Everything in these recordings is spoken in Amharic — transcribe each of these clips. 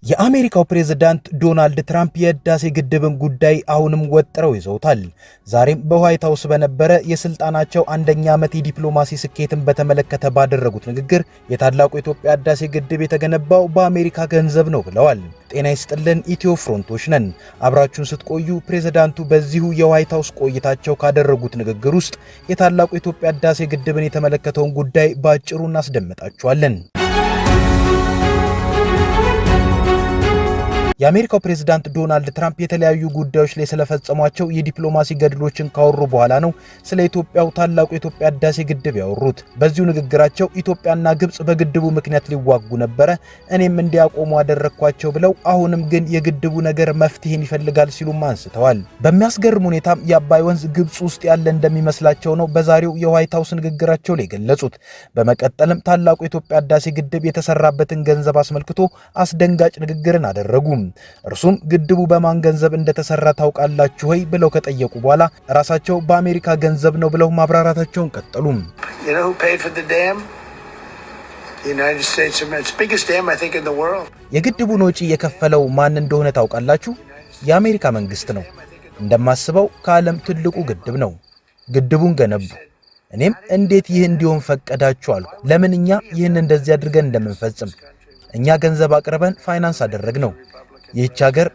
የአሜሪካው ፕሬዝዳንት ዶናልድ ትራምፕ የህዳሴ ግድብን ጉዳይ አሁንም ወጥረው ይዘውታል። ዛሬም በዋይት ሃውስ በነበረ የስልጣናቸው አንደኛ ዓመት የዲፕሎማሲ ስኬትን በተመለከተ ባደረጉት ንግግር የታላቁ የኢትዮጵያ ህዳሴ ግድብ የተገነባው በአሜሪካ ገንዘብ ነው ብለዋል። ጤና ይስጥልን፣ ኢትዮ ፍሮንቶች ነን። አብራችሁን ስትቆዩ ፕሬዝዳንቱ በዚሁ የዋይት ሃውስ ቆይታቸው ካደረጉት ንግግር ውስጥ የታላቁ የኢትዮጵያ ህዳሴ ግድብን የተመለከተውን ጉዳይ ባጭሩ እናስደምጣችኋለን። የአሜሪካው ፕሬዝዳንት ዶናልድ ትራምፕ የተለያዩ ጉዳዮች ላይ ስለፈጸሟቸው የዲፕሎማሲ ገድሎችን ካወሩ በኋላ ነው ስለ ኢትዮጵያው ታላቁ የኢትዮጵያ ህዳሴ ግድብ ያወሩት። በዚሁ ንግግራቸው ኢትዮጵያና ግብጽ በግድቡ ምክንያት ሊዋጉ ነበረ፣ እኔም እንዲያቆሙ አደረኳቸው ብለው አሁንም ግን የግድቡ ነገር መፍትሄን ይፈልጋል ሲሉም አንስተዋል። በሚያስገርም ሁኔታም የአባይ ወንዝ ግብጽ ውስጥ ያለ እንደሚመስላቸው ነው በዛሬው የዋይት ሃውስ ንግግራቸው ላይ ገለጹት። በመቀጠልም ታላቁ የኢትዮጵያ ህዳሴ ግድብ የተሰራበትን ገንዘብ አስመልክቶ አስደንጋጭ ንግግርን አደረጉ። እርሱም ግድቡ በማን ገንዘብ እንደተሰራ ታውቃላችሁ ወይ ብለው ከጠየቁ በኋላ ራሳቸው በአሜሪካ ገንዘብ ነው ብለው ማብራራታቸውን ቀጠሉ። የግድቡን ወጪ የከፈለው ማን እንደሆነ ታውቃላችሁ? የአሜሪካ መንግስት ነው። እንደማስበው ከዓለም ትልቁ ግድብ ነው። ግድቡን ገነቡ። እኔም እንዴት ይህ እንዲሆን ፈቀዳችሁ አልኩ። ለምን እኛ ይህን እንደዚህ አድርገን እንደምንፈጽም እኛ ገንዘብ አቅርበን ፋይናንስ አደረግነው። ይህች ሀገር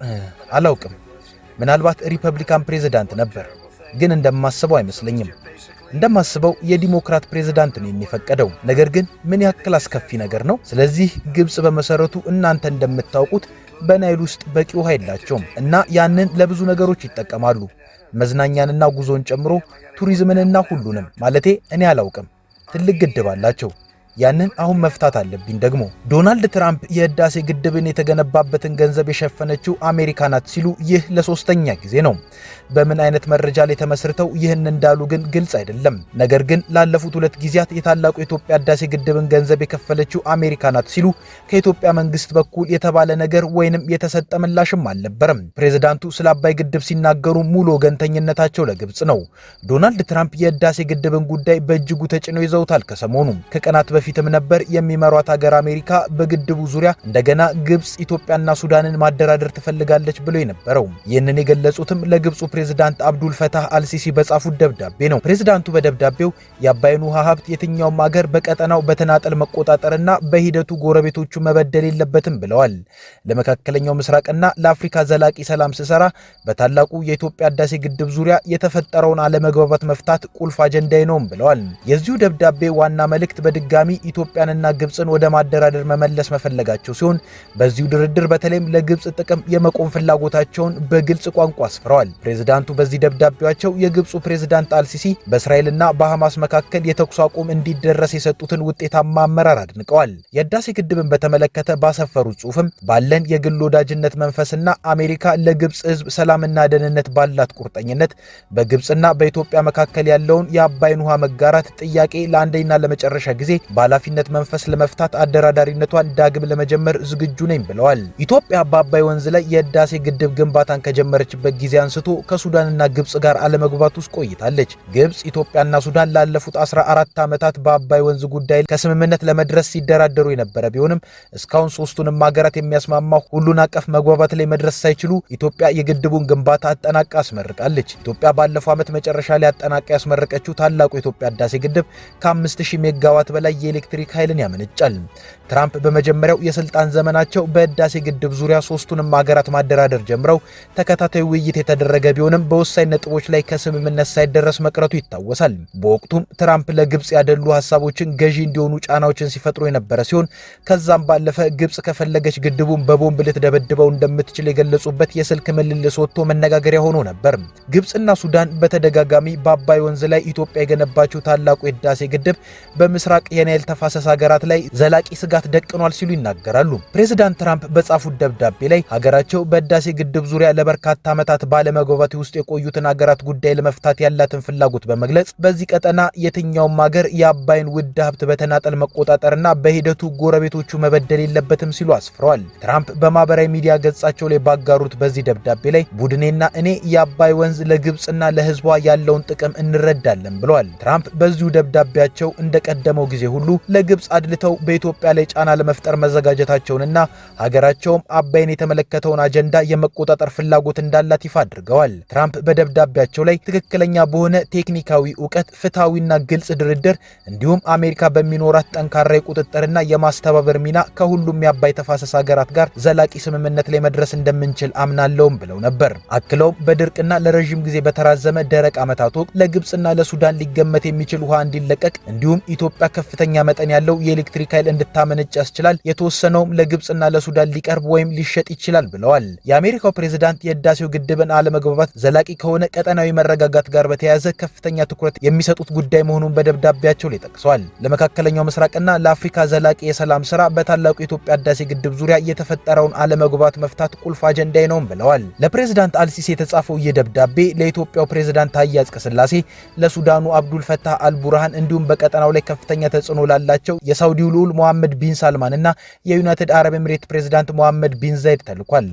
አላውቅም፣ ምናልባት ሪፐብሊካን ፕሬዝዳንት ነበር፣ ግን እንደማስበው አይመስለኝም። እንደማስበው የዲሞክራት ፕሬዝዳንት ነው የሚፈቀደው። ነገር ግን ምን ያክል አስከፊ ነገር ነው። ስለዚህ ግብጽ በመሰረቱ እናንተ እንደምታውቁት በናይል ውስጥ በቂ ውሃ የላቸውም እና ያንን ለብዙ ነገሮች ይጠቀማሉ፣ መዝናኛንና ጉዞን ጨምሮ ቱሪዝምንና ሁሉንም። ማለቴ እኔ አላውቅም፣ ትልቅ ግድብ አላቸው። ያንን አሁን መፍታት አለብኝ። ደግሞ ዶናልድ ትራምፕ የህዳሴ ግድብን የተገነባበትን ገንዘብ የሸፈነችው አሜሪካ ናት ሲሉ ይህ ለሶስተኛ ጊዜ ነው። በምን አይነት መረጃ ላይ ተመስርተው ይህን እንዳሉ ግን ግልጽ አይደለም። ነገር ግን ላለፉት 2 ጊዜያት የታላቁ የኢትዮጵያ ህዳሴ ግድብን ገንዘብ የከፈለችው አሜሪካ ናት ሲሉ ከኢትዮጵያ መንግስት በኩል የተባለ ነገር ወይንም የተሰጠ ምላሽም አልነበረም። ፕሬዝዳንቱ ስለ አባይ ግድብ ሲናገሩ ሙሉ ወገንተኝነታቸው ለግብጽ ነው። ዶናልድ ትራምፕ የህዳሴ ግድብን ጉዳይ በእጅጉ ተጭነው ይዘውታል። ከሰሞኑ ከቀናት በፊትም ነበር የሚመሯት ሀገር አሜሪካ በግድቡ ዙሪያ እንደገና ግብጽ ኢትዮጵያና ሱዳንን ማደራደር ትፈልጋለች ብሎ የነበረው። ይህንን የገለጹትም ለግብጹ ፕሬዝዳንት አብዱል ፈታህ አልሲሲ በጻፉት ደብዳቤ ነው። ፕሬዝዳንቱ በደብዳቤው የአባይን ውሃ ሀብት የትኛውም ሀገር በቀጠናው በተናጠል መቆጣጠርና በሂደቱ ጎረቤቶቹ መበደል የለበትም ብለዋል። ለመካከለኛው ምስራቅና ለአፍሪካ ዘላቂ ሰላም ስሰራ በታላቁ የኢትዮጵያ ህዳሴ ግድብ ዙሪያ የተፈጠረውን አለመግባባት መፍታት ቁልፍ አጀንዳዬ ነው ብለዋል። የዚሁ ደብዳቤ ዋና መልእክት በድጋሚ ኢትዮጵያንና ግብጽን ወደ ማደራደር መመለስ መፈለጋቸው ሲሆን በዚሁ ድርድር በተለይም ለግብጽ ጥቅም የመቆም ፍላጎታቸውን በግልጽ ቋንቋ አስፍረዋል። ፕሬዝዳንቱ በዚህ ደብዳቤያቸው የግብጹ ፕሬዝዳንት አልሲሲ በእስራኤልና በሐማስ መካከል የተኩስ አቁም እንዲደረስ የሰጡትን ውጤታማ አመራር አድንቀዋል። የህዳሴ ግድብን በተመለከተ ባሰፈሩት ጽሑፍም ባለን የግል ወዳጅነት መንፈስና አሜሪካ ለግብጽ ህዝብ ሰላምና ደህንነት ባላት ቁርጠኝነት በግብጽና በኢትዮጵያ መካከል ያለውን የአባይን ውሃ መጋራት ጥያቄ ለአንዴና ለመጨረሻ ጊዜ በኃላፊነት መንፈስ ለመፍታት አደራዳሪነቷን ዳግም ለመጀመር ዝግጁ ነኝ ብለዋል። ኢትዮጵያ በአባይ ወንዝ ላይ የህዳሴ ግድብ ግንባታን ከጀመረችበት ጊዜ አንስቶ ከሱዳንና ግብጽ ጋር አለመግባባት ውስጥ ቆይታለች። ግብጽ፣ ኢትዮጵያና ሱዳን ላለፉት 14 ዓመታት በአባይ ወንዝ ጉዳይ ከስምምነት ለመድረስ ሲደራደሩ የነበረ ቢሆንም እስካሁን ሶስቱንም ሀገራት የሚያስማማ ሁሉን አቀፍ መግባባት ላይ መድረስ ሳይችሉ ኢትዮጵያ የግድቡን ግንባታ አጠናቃ አስመርቃለች። ኢትዮጵያ ባለፈው ዓመት መጨረሻ ላይ አጠናቃ ያስመረቀችው ታላቁ የኢትዮጵያ ህዳሴ ግድብ ከ5000 ሜጋዋት በላይ የኤሌክትሪክ ኃይልን ያመነጫል። ትራምፕ በመጀመሪያው የስልጣን ዘመናቸው በህዳሴ ግድብ ዙሪያ ሶስቱንም ሀገራት ማደራደር ጀምረው ተከታታይ ውይይት የተደረገ ቢሆንም በወሳኝ ነጥቦች ላይ ከስምምነት ሳይደረስ መቅረቱ ይታወሳል። በወቅቱም ትራምፕ ለግብጽ ያደሉ ሀሳቦችን ገዢ እንዲሆኑ ጫናዎችን ሲፈጥሩ የነበረ ሲሆን ከዛም ባለፈ ግብጽ ከፈለገች ግድቡን በቦምብ ልትደበድበው እንደምትችል የገለጹበት የስልክ ምልልስ ወጥቶ መነጋገሪያ ሆኖ ነበር። ግብጽና ሱዳን በተደጋጋሚ በአባይ ወንዝ ላይ ኢትዮጵያ የገነባቸው ታላቁ የህዳሴ ግድብ በምስራቅ የናይል ተፋሰስ ሀገራት ላይ ዘላቂ ስጋት ደቅኗል ሲሉ ይናገራሉ። ፕሬዝዳንት ትራምፕ በጻፉት ደብዳቤ ላይ ሀገራቸው በህዳሴ ግድብ ዙሪያ ለበርካታ ዓመታት ባለመግባባት ውስጥ የቆዩትን ሀገራት ጉዳይ ለመፍታት ያላትን ፍላጎት በመግለጽ በዚህ ቀጠና የትኛውም ሀገር የአባይን ውድ ሀብት በተናጠል መቆጣጠርና በሂደቱ ጎረቤቶቹ መበደል የለበትም ሲሉ አስፍረዋል። ትራምፕ በማህበራዊ ሚዲያ ገጻቸው ላይ ባጋሩት በዚህ ደብዳቤ ላይ ቡድኔና እኔ የአባይ ወንዝ ለግብጽና ለህዝቧ ያለውን ጥቅም እንረዳለን ብለዋል። ትራምፕ በዚሁ ደብዳቤያቸው እንደቀደመው ጊዜ ሁሉ ለግብጽ አድልተው በኢትዮጵያ ላይ ጫና ለመፍጠር መዘጋጀታቸውንና ሀገራቸውም አባይን የተመለከተውን አጀንዳ የመቆጣጠር ፍላጎት እንዳላት ይፋ አድርገዋል። ትራምፕ በደብዳቤያቸው ላይ ትክክለኛ በሆነ ቴክኒካዊ ዕውቀት ፍትሃዊና ግልጽ ድርድር እንዲሁም አሜሪካ በሚኖራት ጠንካራ የቁጥጥርና የማስተባበር ሚና ከሁሉም የአባይ ተፋሰስ ሀገራት ጋር ዘላቂ ስምምነት ላይ መድረስ እንደምንችል አምናለሁም ብለው ነበር። አክለውም በድርቅና ለረጅም ጊዜ በተራዘመ ደረቅ ዓመታት ወቅት ለግብጽና ለሱዳን ሊገመት የሚችል ውሃ እንዲለቀቅ እንዲሁም ኢትዮጵያ ከፍተኛ መጠን ያለው የኤሌክትሪክ ኃይል እንድታመነጭ ያስችላል፣ የተወሰነውም ለግብጽና ለሱዳን ሊቀርብ ወይም ሊሸጥ ይችላል ብለዋል። የአሜሪካው ፕሬዝዳንት የህዳሴው ግድብን አለመግባባት ዘላቂ ከሆነ ቀጠናዊ መረጋጋት ጋር በተያያዘ ከፍተኛ ትኩረት የሚሰጡት ጉዳይ መሆኑን በደብዳቤያቸው ላይ ጠቅሰዋል። ለመካከለኛው ምስራቅና ለአፍሪካ ዘላቂ የሰላም ስራ በታላቁ የኢትዮጵያ ህዳሴ ግድብ ዙሪያ የተፈጠረውን አለመግባባት መፍታት ቁልፍ አጀንዳዬ ነው ብለዋል። ለፕሬዝዳንት አልሲሲ የተጻፈው ይህ ደብዳቤ ለኢትዮጵያው ፕሬዝዳንት ታዬ አጽቀሥላሴ፣ ለሱዳኑ አብዱል ፈታህ አልቡርሃን እንዲሁም በቀጠናው ላይ ከፍተኛ ተጽዕኖ ላላቸው የሳውዲው ልዑል መሐመድ ቢን ሳልማን እና የዩናይትድ አረብ ኤሚሬት ፕሬዝዳንት መሐመድ ቢን ዛይድ ተልኳል።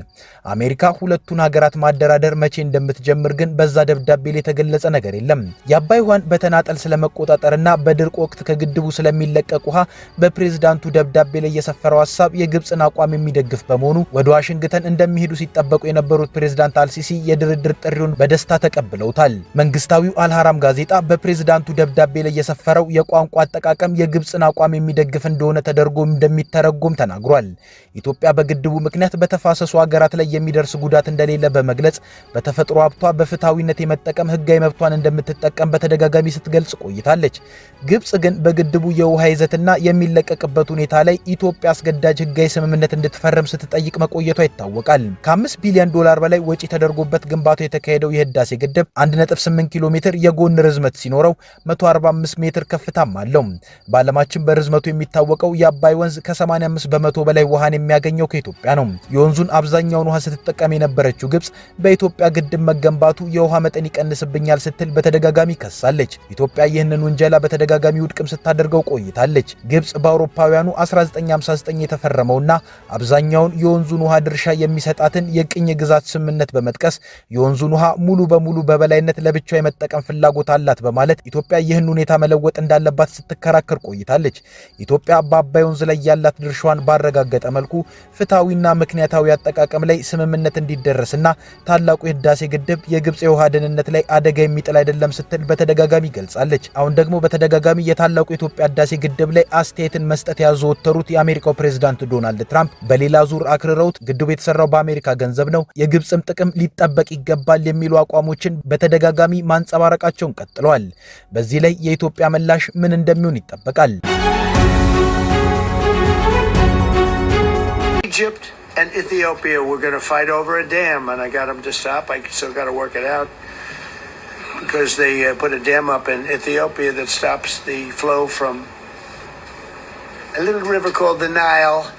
አሜሪካ ሁለቱን ሀገራት ማደራደር መቼ እንደምትጀምር ግን በዛ ደብዳቤ ላይ የተገለጸ ነገር የለም። የአባይ ውሃን በተናጠል ስለመቆጣጠርና በድርቅ ወቅት ከግድቡ ስለሚለቀቅ ውሃ በፕሬዝዳንቱ ደብዳቤ ላይ የሰፈረው ሐሳብ የግብጽን አቋም የሚደግፍ በመሆኑ ወደ ዋሽንግተን እንደሚሄዱ ሲጠበቁ የነበሩት ፕሬዝዳንት አልሲሲ የድርድር ጥሪውን በደስታ ተቀብለውታል። መንግስታዊው አልሐራም ጋዜጣ በፕሬዝዳንቱ ደብዳቤ ላይ የሰፈረው የቋንቋ አጠቃቀም የግብጽን አቋም የሚደግፍ እንደሆነ ተደርጎ እንደሚተረጎም ተናግሯል። ኢትዮጵያ በግድቡ ምክንያት በተፋሰሱ ሀገራት ላይ የሚደርስ ጉዳት እንደሌለ በመግለጽ በተፈጥሮ ሀብቷ በፍትሃዊነት የመጠቀም ህጋዊ መብቷን እንደምትጠቀም በተደጋጋሚ ስትገልጽ ቆይታለች። ግብጽ ግን በግድቡ የውሃ ይዘትና የሚለቀቅበት ሁኔታ ላይ ኢትዮጵያ አስገዳጅ ህጋዊ ስምምነት እንድትፈርም ስትጠይቅ መቆየቷ ይታወቃል። ከ5 ቢሊዮን ዶላር በላይ ወጪ ተደርጎበት ግንባታው የተካሄደው የህዳሴ ግድብ 1.8 ኪሎ ሜትር የጎን ርዝመት ሲኖረው 145 ሜትር ከፍታም አለው። በዓለማችን በርዝመቱ የሚታወቀው የአባይ ወንዝ ከ85 በመቶ በላይ ውሃን የሚያገኘው ከኢትዮጵያ ነው። የወንዙን አብዛኛውን ውሃ ስትጠቀም የነበረችው ግብጽ በኢትዮጵያ ግድብ መገንባቱ የውሃ መጠን ይቀንስብኛል ስትል በተደጋጋሚ ከሳለች። ኢትዮጵያ ይህንን ውንጀላ በተደጋጋሚ ውድቅም ስታደርገው ቆይታለች። ግብጽ በአውሮፓውያኑ 1959 የተፈረመውና አብዛኛውን የወንዙን ውሃ ድርሻ የሚሰጣትን የቅኝ ግዛት ስምምነት በመጥቀስ የወንዙን ውሃ ሙሉ በሙሉ በበላይነት ለብቻው የመጠቀም ፍላጎት አላት በማለት ኢትዮጵያ ይህን ሁኔታ መለወጥ እንዳለባት ስትከራከር ቆይታለች። ኢትዮጵያ በአባይ ወንዝ ላይ ያላት ድርሻዋን ባረጋገጠ መልኩ ፍትሃዊና ምክንያታዊ አጠቃቀም ላይ ስምምነት እንዲደረስና ታላቁ የህዳሴ ግድብ የግብጽ የውሃ ደህንነት ላይ አደጋ የሚጥል አይደለም ስትል በተደጋጋሚ ገልጻለች። አሁን ደግሞ በተደጋጋሚ የታላቁ የኢትዮጵያ ህዳሴ ግድብ ላይ አስተያየትን መስጠት ያዘወተሩት የአሜሪካው ፕሬዝዳንት ዶናልድ ትራምፕ በሌላ ዙር አክርረውት ግድቡ የተሰራው በአሜሪካ ገንዘብ ነው፣ የግብጽም ጥቅም ሊጠበቅ ይገባል የሚሉ አቋሞችን በተደጋጋሚ ማንጸባረቃቸውን ቀጥለዋል። በዚህ ላይ የኢትዮጵያ ምላሽ ምን እንደሚሆን ይጠበቃል። Egypt and Ethiopia were going to fight over a dam, and I got them to stop. I still got to work it out because they put a dam up in Ethiopia that stops the flow from a little river called the Nile.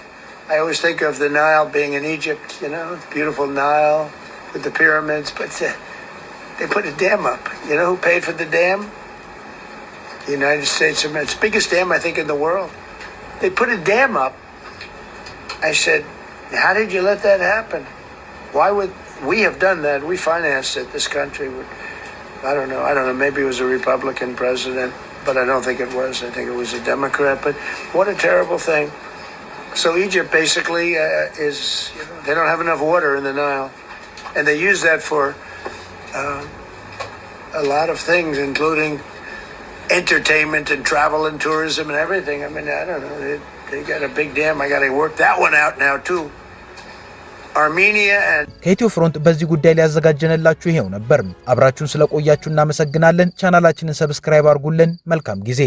I always think of the Nile being in Egypt, you know, beautiful Nile with the pyramids, but they put a dam up. You know who paid for the dam? The United States of America. It's the biggest dam, I think, in the world. They put a dam up. I said, how did you let that happen? Why would we have done that? We financed it. This country would, I don't know. Maybe it was a Republican president, but I don't think it was. I think it was a Democrat. But what a terrible thing. So Egypt basically is, you know, they don't have enough water in the Nile. And they use that for a lot of things, including entertainment and travel and tourism and everything. I mean, I don't know. They got a big dam. I got to work that one out now too. Armenia and ከኢትዮ ፍሮንት በዚህ ጉዳይ ላይ ያዘጋጀንላችሁ ይሄው ነበር። አብራችሁን ስለቆያችሁ እናመሰግናለን። ቻናላችንን ሰብስክራይብ አድርጉልን። መልካም ጊዜ